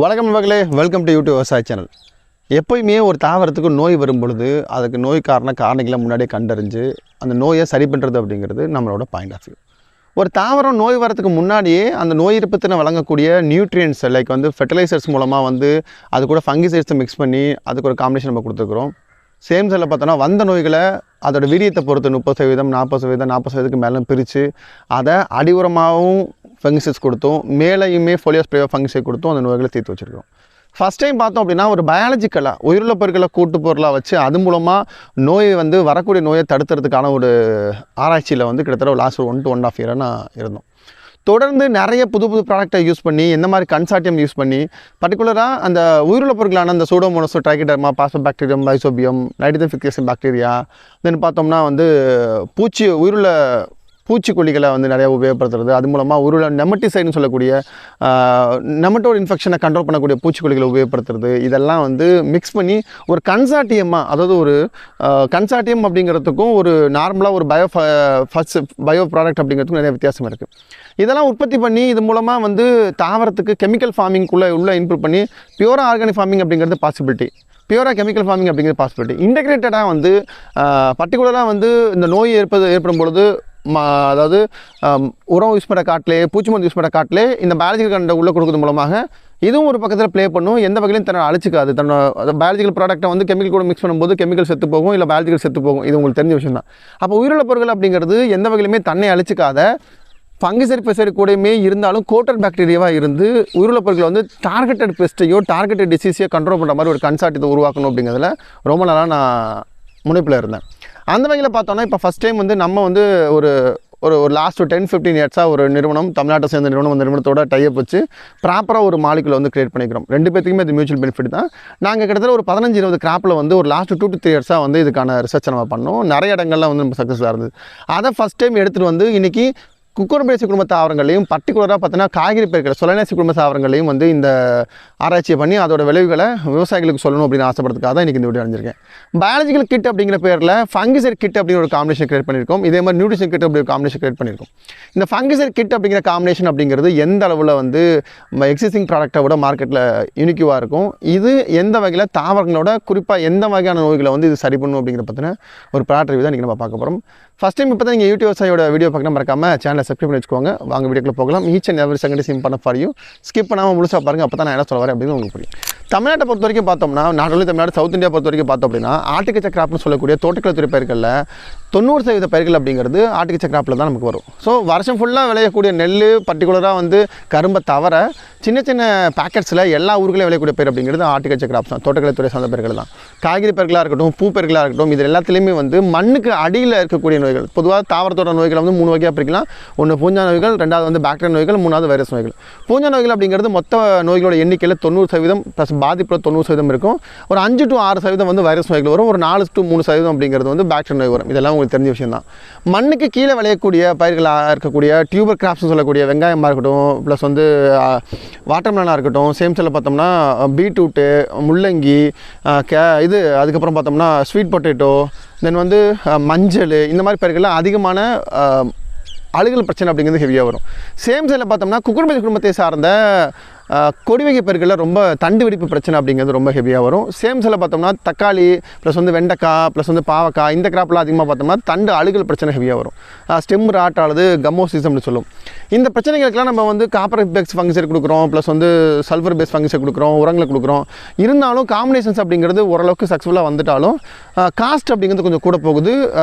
வணக்கம் நண்பர்களே, welcome to YouTube விவசாய சேனல். எப்போயுமே ஒரு தாவரத்துக்கு நோய் வரும் பொழுது அதுக்கு நோய் காரணிகளை முன்னாடியே கண்டறிஞ்சு அந்த நோயை சரி பண்ணுறது அப்படிங்கிறது நம்மளோட பாயிண்ட் ஆஃப் வியூ. ஒரு தாவரம் நோய் வரத்துக்கு முன்னாடியே அந்த நோய் இருப்பத்தின வழங்கக்கூடிய நியூட்ரியன்ஸ் லைக் ஃபெர்டிலைசர்ஸ் மூலமாக அது கூட ஃபங்கிசைட்ஸை மிக்ஸ் பண்ணி அதுக்கு ஒரு காம்பினேஷன் நம்ம கொடுத்துருக்குறோம். சேம் செல்லில் பார்த்தோன்னா வந்த நோய்களை அதோட வீரியத்தை பொறுத்து 30%, 40%, 40%க்கு மேலே பிரித்து அதை அடி உரமாகவும் ஃபங்கிசைட்ஸ் கொடுத்தோம், மேலேயுமே ஃபோலியோ ஸ்ப்ரே ஃபங்கிசைட் கொடுத்தோம் அந்த நோய்களை தீர்த்து வச்சுருக்கோம். ஃபஸ்ட் டைம் பார்த்தோம் அப்படின்னா ஒரு பயாலஜிக்கலாக உயிருள்ள பொருட்களை கூட்டு பொருளாக வச்சு அது மூலமாக நோயை வரக்கூடிய நோயை தடுத்துறதுக்கான ஒரு ஆராய்ச்சியில் கிட்டத்தட்ட லாஸ்ட் 1 to 1.5 year நான் இருந்தோம். தொடர்ந்து நிறைய புது ப்ராடக்டை யூஸ் பண்ணி எந்த மாதிரி கன்சார்டியம் யூஸ் பண்ணி பர்டிகுலராக அந்த உயிருள்ள பொருட்களான அந்த pseudomonas, trichoderma, phosphobacterium, rhizobium, nitrogen fixation bacteria, then பார்த்தோம்னா உயிருள்ள பூச்சிக்கொல்லிகளை நிறையா உபயோகப்படுத்துறது, அது மூலமாக உருள நெமட்டிசைடுன்னு சொல்லக்கூடிய நெமட்டோட் இன்ஃபெக்ஷனை கண்ட்ரோல் பண்ணக்கூடிய பூச்சிக்கொல்லிகளை உபயோகப்படுத்துறது, இதெல்லாம் மிக்ஸ் பண்ணி ஒரு கன்சார்டியமாக, அதாவது ஒரு கன்சார்டியம் அப்படிங்கிறதுக்கும் ஒரு நார்மலாக ஒரு பயோ ப்ராடக்ட் அப்படிங்கிறதுக்கும் நிறைய வித்தியாசம் இருக்குது. இதெல்லாம் உற்பத்தி பண்ணி இது மூலமாக தாவரத்துக்கு கெமிக்கல் ஃபார்மிங்குள்ளே இம்ப்ரூவ் பண்ணி பியூரா ஆர்கானிக் ஃபார்மிங் அப்படிங்கிறது பாசிபிலிட்டி, பியூரா கெமிக்கல் ஃபார்மிங் அப்படிங்கிறது பாசிபிலிட்டி. இன்டெகிரேட்டடாக பர்டிகுலராக இந்த நோய் ஏற்படும் பொழுது அதாவது உரம் யூஸ் பண்ண காட்டிலே, பூச்சி மருந்து யூஸ் பண்ண காட்டிலே இந்த பயாலஜிக்கல் கண்டை உள்ளே கொடுக்குறது மூலமாக இதுவும் ஒரு பக்கத்தில் ப்ளே பண்ணும். எந்த வகையிலும் தன்னை அழிச்சிக்காது. தன்னோட பயாலஜிக்கல் ப்ராடக்ட்டை கெமிக்கல் கூட மிக்ஸ் பண்ணும்போது கெமிக்கல் செத்து போகும், இல்லை பயாலஜிக்கல் செத்து போகும். இது உங்களுக்கு தெரிஞ்ச விஷயம் தான். அப்போ உயிருள்ள பொருட்கள் அப்படிங்கிறது எந்த வகையிலுமே தன்னை அழிச்சிக்காத ஃபங்கிசைட் பெஸ்டைட் கூடயுமே இருந்தாலும் கோட்டர் பாக்டீரியாவாக இருந்து உயிருள்ள பொருட்களை டார்கெட்டட் பெஸ்ட்டையோ டார்கெட்டட் டிசீஸையோ கண்ட்ரோல் பண்ணுற மாதிரி ஒரு கன்சார்ட்டை உருவாக்கணும் அப்படிங்கிறதுல ரொம்ப நாளாக நான் முனைப்பில் இருந்தேன். அந்த வகையில் பார்த்தோன்னா இப்போ ஃபஸ்ட் டைம் நம்ம ஒரு ஒரு லாஸ்ட் 10-15 yearsஸாக ஒரு நிறுவனம், தமிழ்நாட்டை சேர்ந்த நிறுவனம், அந்த நிறுவனத்தோட டைப் வச்சு ப்ராப்பராக ஒரு மாலிகுலை கிரியேட் பண்ணிக்கிறோம். 2 பேத்துக்குமே அது மியூச்சுவல் பெனிஃபிட் தான். நாங்கள் கிட்டத்தட்ட ஒரு 15-20 கிராப்பில் ஒரு லாஸ்ட் 2 to 3 yearsஸாக இதுக்கான ரிசர்ச்சை நம்ம பண்ணோம். நிறைய இடங்கள்லாம் நம்ம சக்ஸஸாக இருந்தது. அதை ஃபஸ்ட் டைம் எடுத்துகிட்டு இன்றைக்கி குக்குரபேசி குடும்ப தாவரங்களையும் பர்டிகுலராக பார்த்தீங்கன்னா காய்கறி பயிர்கள் சொலனேசி குடும்ப தாவரங்களையும் இந்த ஆராய்ச்சியை பண்ணி அதோட விளைவுகளை விவசாயிகளுக்கு சொல்லணும் அப்படின்னு ஆசைப்படுறதுக்காக தான் இன்றைக்கி இந்த வீடியோ அணிஞ்சிருக்கேன். பயாலஜிக்கல் கிட் அப்படிங்கிற பேரில் ஃபங்கிசைட் கிட் அப்படின்னு ஒரு காம்பினேஷன் கிரியேட் பண்ணியிருக்கோம். இதே மாதிரி நியூட்ரிஷன் கிட் அப்படி ஒரு காம்பினேஷன் கிரியேட் பண்ணியிருக்கோம். இந்த ஃபங்கிசைட் கிட் அப்படிங்கிற காம்பினேஷன் அப்படிங்கிறது எந்த அளவில் எக்ஸிஸ்டிங் ப்ராடக்டை விட மார்க்கெட்டில் யூனிக்யூவாக இருக்கும். இது எந்த வகையில் தாவரங்களோட குறிப்பாக எந்த வகையான நோய்களை இது சரி பண்ணும் அப்படிங்கிற பற்றின ஒரு ப்ராடக்ட் ரிவ்யூ தான் இன்றைக்கி நம்ம பார்க்க போகிறோம். ஃபஸ்ட் டைம் இப்போ தான் நீங்கள் யூடியூப் விவசாயியோட வீடியோ பார்க்கணும், மறக்காமல் சேனலை சப்ஸ்கிரைப் பண்ணி வச்சுக்கோங்க. வாங்க வீடியோக்குள்ள போகலாம். Each and every second sim பண்ண ஃபார் யூ. ஸ்கிப் பண்ணாமல் முழுசாக பாருங்கள், அப்போ தான் நான் என்ன சொல்ல வரேன் அப்படின்னு உங்களுக்கு புரியும். தமிழ்நாட்டை பொறுத்த வரைக்கும் பார்த்தோம்னா, not only Tamil Nadu, south India பொறுத்த வரைக்கும் பார்த்தோம் அப்படின்னா ஆர்டிகல்ச்சர் கிராப்னு சொல்லக்கூடிய தோட்டக்கலைத்துறை பயிர்களில் 90% பயிர்கள் அப்படிங்கிறது ஆர்டிகல்ச்சர் கிராப்பில் தான் நமக்கு வரும். ஸோ வருஷம் ஃபுல்லாக விளையக்கூடிய நெல், பர்டிகுலராக கரும்பை தவிர சின்ன சின்ன பேக்கெட்ஸில் எல்லா ஊர்களையும் விளையக்கூடிய பயிர் அப்படிங்கிறது ஆர்டிகல்ச்சர் கிராப்ஸ் தான், தோட்டக்கலைத்துறை சார்ந்த பயிர்கள் தான். காய்கறி பயிர்களாக இருக்கட்டும், பூ பயிர்களாக இருக்கட்டும், இது எல்லாத்துலேயுமே மண்ணுக்கு அடியில் இருக்கக்கூடிய நோய்கள், பொதுவாக தாவரத்தோட நோய்களை 3 வகையாக பிரிக்கலாம். ஒன்று பூஞ்சா நோய்கள், 2வது பாக்டீரியா நோய்கள், 3வது வைரஸ் நோய்கள். பூஞ்சா நோய்கள் அப்படிங்கிறது மொத்த நோய்களோட எண்ணிக்கையில் 90% ப்ளஸ் பாதிப்பில் 90% இருக்கும். ஒரு 5 to 6% வைரஸ் நோய்கள் வரும். ஒரு 4 to 3% அப்படிங்கிறது பாக்டீரியா நோய் வரும். இதெல்லாம் உங்களுக்கு தெரிஞ்ச விஷயம் தான். மண்ணுக்கு கீழே விளையக்கூடிய பயிர்களாக இருக்கக்கூடிய டியூபர் கிராப்ஸ்னு சொல்லக்கூடிய வெங்காயமாக இருக்கட்டும், ப்ளஸ் வாட்டர்மெலனாக இருக்கட்டும், சேம் செல்லில் பார்த்தோம்னா பீட்ரூட்டு, முள்ளங்கி, அதுக்கப்புறம் பார்த்தோம்னா ஸ்வீட் பொட்டேட்டோ, தென் மஞ்சள், இந்த மாதிரி பயிர்கள்லாம் அதிகமான அழுகல் பிரச்சனை அப்படிங்கிறது ஹெவியாக வரும். சேம் சைடில் பார்த்தோம்னா குக்குரபேசி குடும்பத்தை சார்ந்த கொடி வகை பயிர்களில் ரொம்ப தண்டு வெடிப்பு பிரச்சனை அப்படிங்கிறது ரொம்ப ஹெவியாக வரும். சேம் சைடில் பார்த்தோம்னா தக்காளி ப்ளஸ் வெண்டைக்காய் ப்ளஸ் பாவக்காய், இந்த கிராப்லாம் அதிகமாக பார்த்தோம்னா தண்டு அழுகல் பிரச்சனை ஹெவியாக வரும். ஸ்டெம் ராட் அல்லது கம்மோசிசம்னு சொல்லும். இந்த பிரச்சனைகளுக்கெல்லாம் நம்ம காப்பர் பேஸ் ஃபங்கிசைட் கொடுக்குறோம், ப்ளஸ் சல்ஃபர் பேஸ் ஃபங்கிசைட் கொடுக்குறோம், உரங்களை கொடுக்குறோம். இருந்தாலும் காம்பினேஷன்ஸ் அப்படிங்கிறது ஓரளவுக்கு சக்ஸஸ்ஃபுல்லாக வந்துட்டாலும் காஸ்ட் அப்படிங்கிறது கொஞ்சம் கூட போகுது.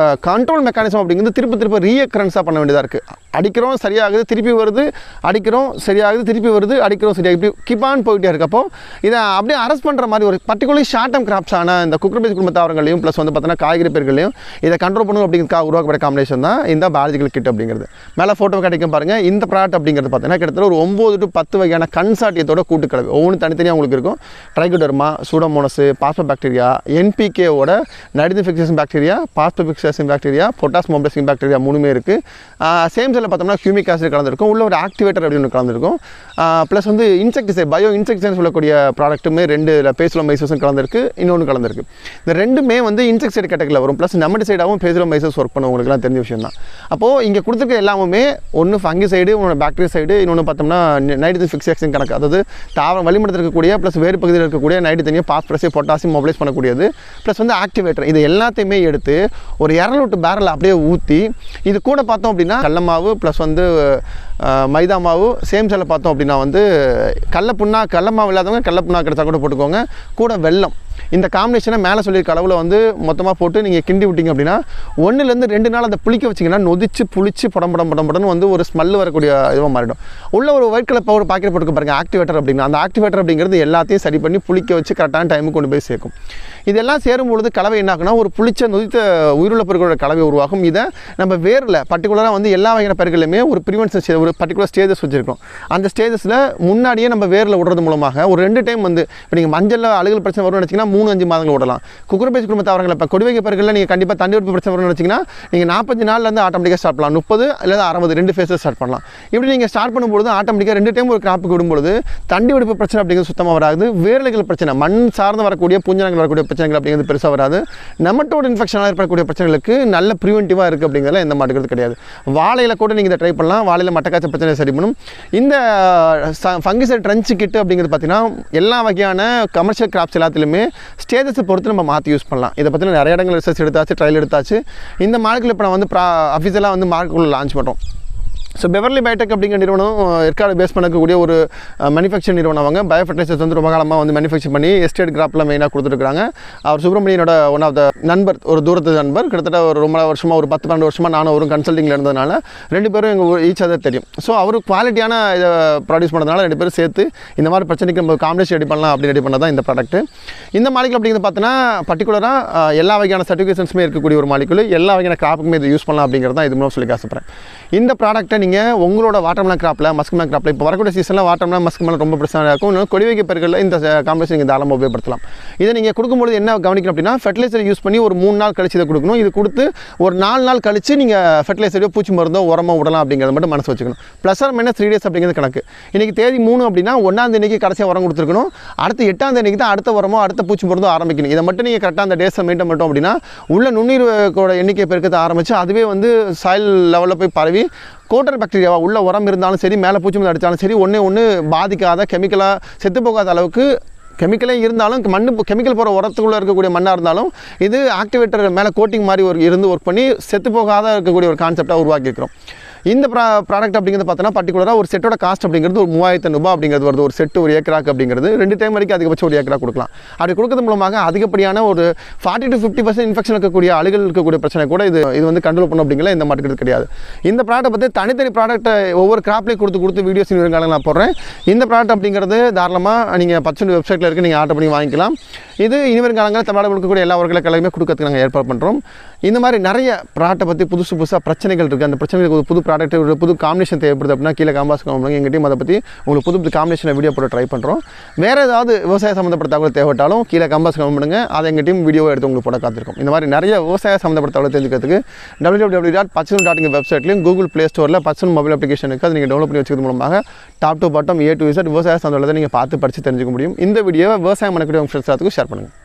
கண்ட்ரோல் மெக்கானிசம் அப்படிங்கிறது திருப்ப ரீஅக்கரன்ஸாக பண்ண வேண்டியதாக இருக்குது. அடிக்கிறோம் சரியாகுது, திருப்பி வருது, அடிக்கிறோம் சரியாகுது, திருப்பி வருது, அடிக்கிறோம் சரியாக, இப்படி கீப் ஆன் போயிட்டே இருக்கப்போ இதை அப்படியே அரெஸ்ட் பண்ணுற மாதிரி ஒரு பர்டிகுலர் ஷார்ட் டேர்ம் கிராப்ஸான இந்த குக்குரபேசி குடும்ப தாவரங்களையும் ப்ளஸ் பார்த்தீங்கன்னா காய்கறி பயிர்களையும் இதை கண்ட்ரோல் பண்ணணும் அப்படிங்கிறதுக்காக உருவாக்கப்பட்ட காம்பினேஷன் தான் இந்த பயாலஜிக்கல் கிட் அப்படிங்கிறது. மேலே ஃபோட்டோ கிடைக்கும் பாருங்கள். இந்த ப்ராடக்ட் அப்படிங்கிறது பார்த்தீங்கன்னா கிட்டத்தட்ட ஒரு 9 to 10 வகையான கன்சார்ட்டியத்தோட கூட்டுக்கலவை. ஒவ்வொன்றும் தனித்தனியாக உங்களுக்கு இருக்கும். ட்ரைகோடெர்மா, சூடோமோனஸ், பாஸ்போபாக்டீரியா, என்பிகேவோட nitrogen fixation bacteria, phosphofixation bacteria, potash mobilizing bacteria, 3மே இருக்குது. சேம் செல்லில் பார்த்தோம்னா ஹியூமிக் ஆசிட் கலந்துருக்கும், உள்ள ஒரு ஆக்டிவேட்டர் அப்படின்னு கலந்துருக்கும். ப்ளஸ் இன்செக்டிசைட் பயோ இன்செக்டிசைட் சொல்லக்கூடிய ப்ராடக்ட்டுமே 2 பேசிலோமைசஸும் கலந்துருக்கு, இன்னொன்று கலந்துருக்கு. இந்த ரெண்டுமே வந்து இன்செக்டிசைட் கேட்டகரியில் வரும். ப்ளஸ் நெமடிசைடாகவும் பேசிலோமைசஸ் ஒர்க் பண்ண உங்களுக்குலாம் தெரிஞ்ச விஷயம் தான். அப்போது இங்கே கொடுத்துருக்க எல்லாமே ஒன்று ஃபங்கிசைடு, இன்னொன்று பாக்டீரியா சைடு, இன்னொன்று பார்த்தோம்னா நைட்ரஜன் ஃபிக்ஸேஷன் கணக்கு, அதாவது தாவரம் வளிமண்டலத்தில் இருக்கக்கூடிய ப்ளஸ் வேறு பகுதியில் இருக்கக்கூடிய நைட்ரஜன், பாஸ்பரஸ், பொட்டாசியம் மொபிலைஸ் பண்ணக்கூடியது, ப்ளஸ் வந்து ஆக்டிவேட்டர். இது எல்லாத்தையுமே எடுத்து ஒரு 200 பேரல் அப்படியே ஊற்றி, இது கூட பார்த்தோம் அப்படின்னா கடல மாவு ப்ளஸ் வந்து மைதா மாவு, சேம் செல்ல பார்த்தோம் அப்படின்னா வந்து கடல மாவு இல்லாதவங்க கடல புண்ணா கிடைச்சா கூட போட்டுக்கோங்க, கூட வெல்லம். இந்த காம்பினேஷனை மேலே சொல்லியிருக்க அளவில் வந்து மொத்தமாக போட்டு நீங்கள் கிண்டி விட்டிங்க அப்படின்னா 1 to 2 நாள் அதை புளிக்க வச்சிங்கன்னா நொதிச்சு புளிச்சு படம்னு வந்து ஒரு ஸ்மெல் வரக்கூடிய இதுவாக மாறிடும். உள்ள ஒரு ஒயிட் கலர் பவுடர் பாக்கெட் போட்டுக்க பாருங்கள், ஆக்டிவேட்டர் அப்படின்னா. அந்த ஆக்டிவேட்டர் அப்படிங்கிறது எல்லாத்தையும் சரி பண்ணி புளிக்க வச்சு கரெக்டான டைமுக்கு கொண்டு போய் சேர்க்கும். இதெல்லாம் சேரும்பொழுது கலவை என்ன ஆகுனா ஒரு புளிச்ச நொதித்த உயிருள்ள பயிர்களோட கலவை உருவாகும். இதை நம்ம வேரில் பர்டிகுலராக வந்து எல்லா வகையான பயிர்களுமே ஒரு ப்ரிவென்ஷன் ஒரு பர்டிகுலர் ஸ்டேஜஸ் வச்சுருக்கோம். அந்த ஸ்டேஜஸில் முன்னாடியே நம்ம வேரில் விடுறது மூலமாக ஒரு 2 டைம் வந்து இப்போ நீங்கள் மஞ்சளில் அழுகல் பிரச்சனை வரும்னு நினச்சிங்கன்னா 3-5 மாதங்கள் விடலாம். குக்குரபேசி குடும்ப தாவரங்கள் இப்போ கொடிவகை பயிர்களில் நீங்கள் கண்டிப்பாக தண்ணி உறுப்பு பிரச்சனை வரும்னு நினச்சிங்கன்னா நீங்கள் 45 நாள்லேருந்து ஆட்டோமேட்டிக்காக ஸ்டார்ட் பண்ணலாம். 30 அல்லது 60 2 ஃபேஸஸ் ஸ்டார்ட் பண்ணலாம். இப்படி நீங்கள் ஸ்டார்ட் பண்ணும்போது ஆட்டோமேட்டிக்காக 2 டைம் ஒரு கிராப்புக்கு விடும்போது தண்ணி வெடிப்பு பிரச்சனை அப்படிங்கிறது சுத்தமாக வராது. வேர்லைகள் பிரச்சனை, மண் சார்ந்து வரக்கூடிய பூஞ்சனங்கள் வரக்கூடிய பிரச்சனைகள் அப்படிங்கிறது பெருசாக வராது. நெமட்டோட் இன்ஃபெக்ஷனாக ஏற்படக்கூடிய பிரச்சனைகளுக்கு நல்ல ப்ரிவென்டிவாக இருக்குது அப்படிங்கிறதுல எந்த மாட்டுக்கிறது கிடையாது. வாழையில் கூட நீங்கள் இதை ட்ரை பண்ணலாம். வாழையில் மட்டக்காய்ச்ச பிரச்சனை சரி பண்ணும். இந்த ஃபங்கிசைட் ட்ரென்ச் கிட் அப்படிங்கிறது பார்த்தீங்கன்னா எல்லா வகையான கமர்ஷியல் கிராப்ஸ் எல்லாத்துலேயுமே ஸ்டேஜஸை பொறுத்து நம்ம மாற்றி யூஸ் பண்ணலாம். இதை பற்றி நிறைய இடங்கள் ரிசர்ச் எடுத்தாச்சு, ட்ரையல் எடுத்தாச்சு. இந்த மார்க்கில் இப்போ நான் வந்து அஃபிஷியலாக வந்து மார்க்குள்ள லான்ச் பண்ணுறோம். ஸோ பெவர்லி பயோடெக் அப்படிங்கிற நிறுவனம் ஏற்காடு பேஸ் பண்ணக்கூடிய ஒரு மேனுஃபேக்சர் நிறுவனம். அவங்க பயோ ஃபர்டிலைசர்ஸ் வந்து ரொம்ப காலமாக வந்து மேனுஃபேக்சர் பண்ணி எஸ்டேட் கிராப்பில் மெயினாக கொடுத்துருக்காங்க. அவர் சுப்பிரமணியனோட ஒன் ஆஃப் த நண்பர், ஒரு தூரத்து நண்பர், கிட்டத்தட்ட ஒரு ரொம்ப வருஷமாக ஒரு 10-12 வருஷமாக நானும் ஒரு கன்சல்டிங்கில் இருந்ததுனால 2 பேரும் எங்கள் ஈச் அதர் தெரியும். ஸோ அவர் குவாலிட்டியான இதை ப்ரொடியூஸ் பண்ணதுனால 2 பேரும் சேர்த்து இந்த மாதிரி பிரச்சனைக்கு நம்ம காம்பினேஷன் ரெடி பண்ணலாம் அப்படின்னு ரெடி பண்ணதான் இந்த ப்ராடக்ட். இந்த மாலிகுல் அப்படிங்கிறது பார்த்தீங்கன்னா பர்டிகுலராக எல்லா வகையான சர்டிஃபிகேஷன்ஸுமே இருக்கக்கூடிய ஒரு மாலிகுல், எல்லா வகையான கிராப்புக்குமே இதை யூஸ் பண்ணலாம் அப்படிங்கிறது தான் இது மூலம் சொல்லி ஆசைப்படுறேன். இந்த ப்ராடக்ட்டை நீங்கள் உங்களோட வாட்டர்மெலன் கிராப்பில், மஸ்க்மெலன் கிராப்பில், இப்போ வரக்கூடிய சீசனில் வாட்டர்மெலன் மஸ்க்மெலன் ரொம்ப பிரச்சனையாக இருக்கும். இன்னும் கொடிவகை பயிர்களில் இந்த காம்பினேஷன் நீங்கள் தாராளமாக உபயோகப்படுத்தலாம். இதை நீங்கள் கொடுக்கும்போது என்ன கவனிக்கணும் அப்படின்னா ஃபெர்டிலைசர் யூஸ் பண்ணி ஒரு 3 நாள் கழிச்சு இதை கொடுக்கணும். இது கொடுத்து ஒரு 4 நாள் கழிச்சு நீங்கள் ஃபெர்டிலைசரையோ பூச்சி மருந்தோ உரமோ விடலாம் அப்படிங்கிறத மட்டும் மனசு வச்சுக்கணும். ப்ளஸ் ஆர் மைனஸ் 3 days அப்படிங்கிறது கணக்கு. இன்றைக்கி தேதி 3 அப்படின்னா 1ஆம் தேதிக்கு கடைசியாக உரம் கொடுத்துருக்கணும். அடுத்து 8ஆம் தேதிக்கு தான் அடுத்த உரமோ அடுத்த பூச்சி மருந்தோ ஆரம்பிக்கணும். இதை மட்டும் நீங்கள் கரெக்டாக அந்த டேஸை மெயின்டைன் பண்ணிட்டோம் அப்படின்னா உள்ள நுண்ணீரோட எண்ணிக்கை பெருக்கத்தை ஆரம்பித்து அதுவே வந்து சாயில் லெவலில் போய் பரவி கோட்டர் பாக்டீரியாவா உள்ள உரம் இருந்தாலும் சரி, மேலே பூச்சி மருந்து அடித்தாலும் சரி, ஒன்று பாதிக்காத கெமிக்கலாக செத்து போகாத அளவுக்கு கெமிக்கலே இருந்தாலும் கெமிக்கல் போகிற உரத்துக்குள்ளே இருக்கக்கூடிய மண்ணாக இருந்தாலும் இது ஆக்டிவேட்டர் மேலே கோட்டிங் மாதிரி இருந்து ஒர்க் பண்ணி செத்து போகாத இருக்கக்கூடிய ஒரு கான்செப்டாக உருவாக்கியிருக்கிறோம். இந்த ப்ராடக்ட் அப்படிங்கிறது பார்த்தோன்னா பர்டிகுலராக ஒரு செட்டோட காஸ்ட் அப்படிங்கிறது ஒரு 3500 ரூபாய் அப்படிங்கிறது வருது. ஒரு செட்டு ஒரு ஏக்கராக்கு அப்படிங்கிறது 2 டைம் வரைக்கும் அதிகபட்சம் ஒரு ஏக்கரா கொடுக்கலாம். அப்படி கொடுக்கறது மூலமாக அதிகப்படியான ஒரு 40 to 50% இன்ஃபெக்ஷன் இருக்கக்கூடிய அழுகல் இருக்கக்கூடிய பிரச்சனை கூட இது வந்து கண்ட்ரோல் பண்ணும் அப்படிங்கிற இந்த மாட்டுக்கிறது கிடையாது. இந்த ப்ராடக்ட் பற்றி தனித்தனி ப்ராடக்ட்டை ஒவ்வொரு கிராப்லேயும் கொடுத்து வீடியோஸ் வருங்காலம் நான் போடுறேன். இந்த ப்ராடக்ட் அப்படிங்கிறது தாராளமாக நீங்கள் பச்சை வெப்சைட்டில் இருக்குது, நீங்கள் ஆர்டர் பண்ணி வாங்கிக்கலாம். இது இனிவரும் காலங்களில் தமிழ்நாடு இருக்கக்கூடிய எல்லா ஒர்க்குகளுமே கொடுக்கறதுக்கு நாங்கள் ஏற்பாடு பண்ணுறோம். இந்த மாதிரி நிறைய ப்ராடக்ட்டை பற்றி புதுசாக பிரச்சனைகள் இருக்குது. அந்த பிரச்சனைகளுக்கு ஒரு புது ப்ராடக்ட், ஒரு புது காம்பினேஷன் தேவைப்படுது அப்படின்னா கீழே காம்பாஸ் பண்ணுங்க. எங்கள் டீம் அதை பற்றி உங்களுக்கு புது காம்பினேஷனை வீடியோ போட ட்ரை பண்ணுறோம். வேறு ஏதாவது விவசாய சம்மந்தப்பட்ட தகவல் தேவைப்பட்டாலும் கீழே காம்பாஸ் பண்ணுங்க. அதை எங்கள் டீம் வீடியோவை எடுத்து உங்களுக்கு போட காத்திருக்கோம். இந்த மாதிரி நிறைய விவசாய சம்மந்தப்பட்ட தகவல் தெரிஞ்சுக்கிறதுக்கு www.pachanu.in வெப்சைட்லையும் கூகுள் ப்ளே ஸ்டோரில் பச்சன் மொபைல் அப்ளிகேஷன் இருக்குது. அதை நீங்கள் டவுன்லோட் பண்ணி வச்சுக்கிறது மூலமாக top to bottom A to Z விவசாய சம்மந்தப்பட்டதை நீங்கள் பார்த்து படித்து தெரிஞ்சுக்க முடியும். இந்த வீடியோவை விவசாயம் பண்ணக்கூடிய ஃப்ரெண்ட்ஸ் எல்லாத்துக்கும் ஷேர் பண்ணுங்கள்.